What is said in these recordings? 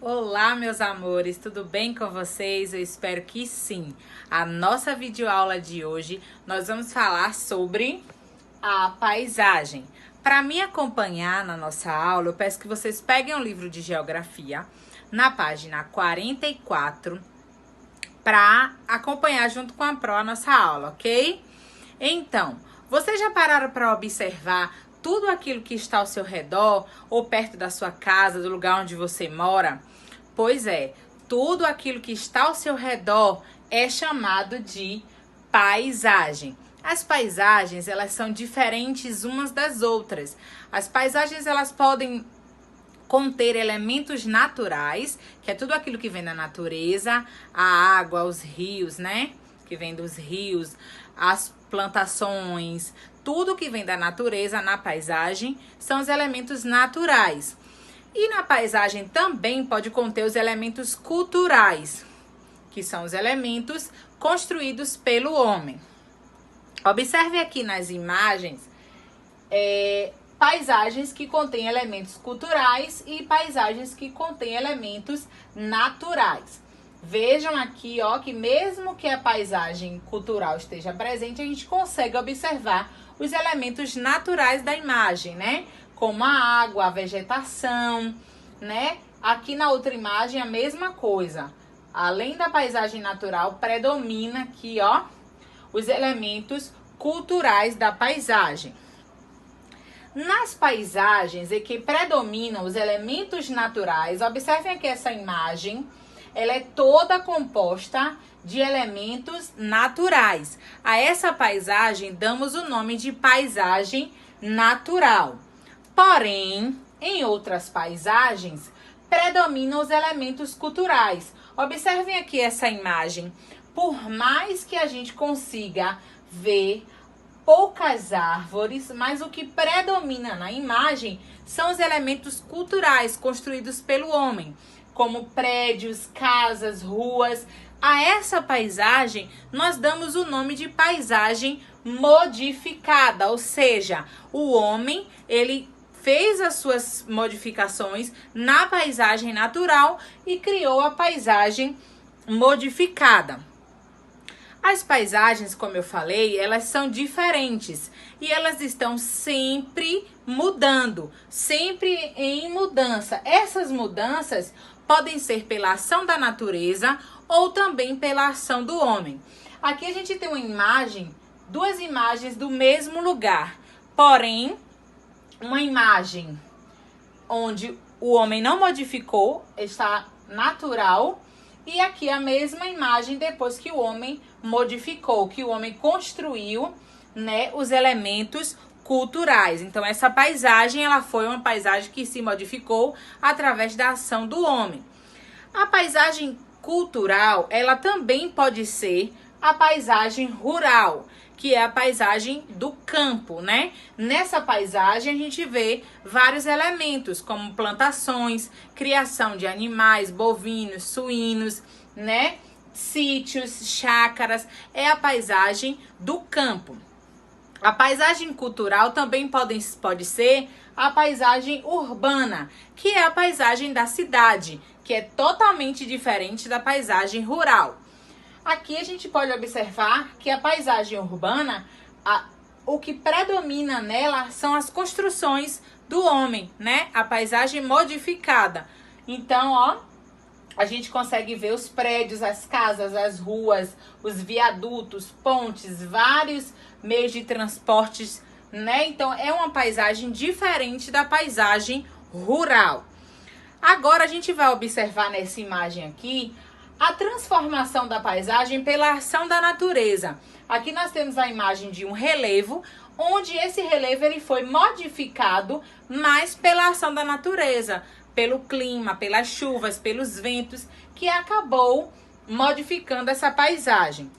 Olá, meus amores, tudo bem com vocês? Eu espero que sim. A nossa videoaula de hoje, nós vamos falar sobre a paisagem. Para me acompanhar na nossa aula, eu peço que vocês peguem um livro de geografia na página 44 para acompanhar junto com a Pro a nossa aula, ok? Então, vocês já pararam para observar tudo aquilo que está ao seu redor ou perto da sua casa, do lugar onde você mora? Pois é, tudo aquilo que está ao seu redor é chamado de paisagem. As paisagens, elas são diferentes umas das outras. As paisagens, elas podem conter elementos naturais, que é tudo aquilo que vem da natureza, a água, os rios, né? Que vem dos rios, as plantações, tudo que vem da natureza na paisagem são os elementos naturais. E na paisagem também pode conter os elementos culturais, que são os elementos construídos pelo homem. Observe aqui nas imagens paisagens que contêm elementos culturais e paisagens que contêm elementos naturais. Vejam aqui, ó, que mesmo que a paisagem cultural esteja presente, a gente consegue observar os elementos naturais da imagem, né? Como a água, a vegetação, né? Aqui na outra imagem a mesma coisa. Além da paisagem natural, predomina aqui, ó, os elementos culturais da paisagem. Nas paisagens em que predominam os elementos naturais, observem aqui essa imagem, ela é toda composta de elementos naturais. A essa paisagem damos o nome de paisagem natural. Porém, em outras paisagens, predominam os elementos culturais. Observem aqui essa imagem. Por mais que a gente consiga ver poucas árvores, mas o que predomina na imagem são os elementos culturais construídos pelo homem, como prédios, casas, ruas. A essa paisagem nós damos o nome de paisagem modificada, ou seja, o homem, ele fez as suas modificações na paisagem natural e criou a paisagem modificada. As paisagens, como eu falei, elas são diferentes e elas estão sempre mudando, sempre em mudança. Essas mudanças podem ser pela ação da natureza ou também pela ação do homem. Aqui a gente tem uma imagem, duas imagens do mesmo lugar, porém, uma imagem onde o homem não modificou, está natural, e aqui a mesma imagem depois que o homem modificou, que o homem construiu, né, os elementos culturais. Então essa paisagem, ela foi uma paisagem que se modificou através da ação do homem. A paisagem cultural, ela também pode ser a paisagem rural, que é a paisagem do campo, né? Nessa paisagem a gente vê vários elementos, como plantações, criação de animais, bovinos, suínos, né? Sítios, chácaras, é a paisagem do campo. A paisagem cultural também pode ser a paisagem urbana, que é a paisagem da cidade, que é totalmente diferente da paisagem rural. Aqui a gente pode observar que a paisagem urbana, o que predomina nela são as construções do homem, né? A paisagem modificada. Então, ó, a gente consegue ver os prédios, as casas, as ruas, os viadutos, pontes, vários meios de transportes, né? Então, é uma paisagem diferente da paisagem rural. Agora, a gente vai observar nessa imagem aqui a transformação da paisagem pela ação da natureza. Aqui nós temos a imagem de um relevo, onde esse relevo ele foi modificado mais pela ação da natureza, pelo clima, pelas chuvas, pelos ventos, que acabou modificando essa paisagem.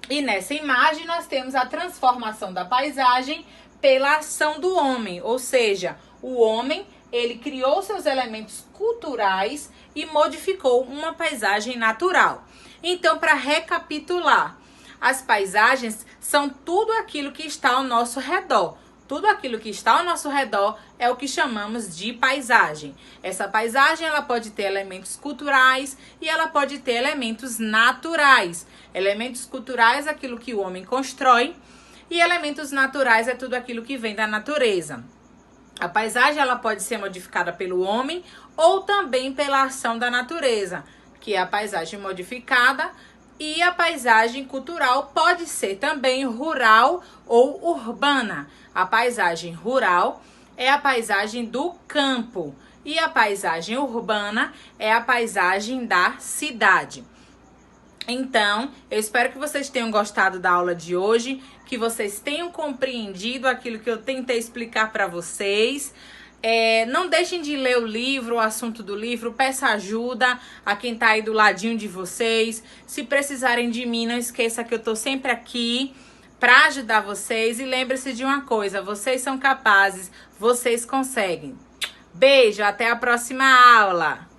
E nessa imagem nós temos a transformação da paisagem pela ação do homem, ou seja, o homem, ele criou seus elementos culturais e modificou uma paisagem natural. Então, para recapitular, as paisagens são tudo aquilo que está ao nosso redor. Tudo aquilo que está ao nosso redor é o que chamamos de paisagem. Essa paisagem ela pode ter elementos culturais e ela pode ter elementos naturais. Elementos culturais é aquilo que o homem constrói e elementos naturais é tudo aquilo que vem da natureza. A paisagem ela pode ser modificada pelo homem ou também pela ação da natureza, que é a paisagem modificada. E a paisagem cultural pode ser também rural ou urbana. A paisagem rural é a paisagem do campo e a paisagem urbana é a paisagem da cidade. Então, eu espero que vocês tenham gostado da aula de hoje, que vocês tenham compreendido aquilo que eu tentei explicar para vocês. Não deixem de ler o livro, o assunto do livro, peça ajuda a quem tá aí do ladinho de vocês. Se precisarem de mim, não esqueça que eu tô sempre aqui para ajudar vocês. E lembre-se de uma coisa, vocês são capazes, vocês conseguem. Beijo, até a próxima aula!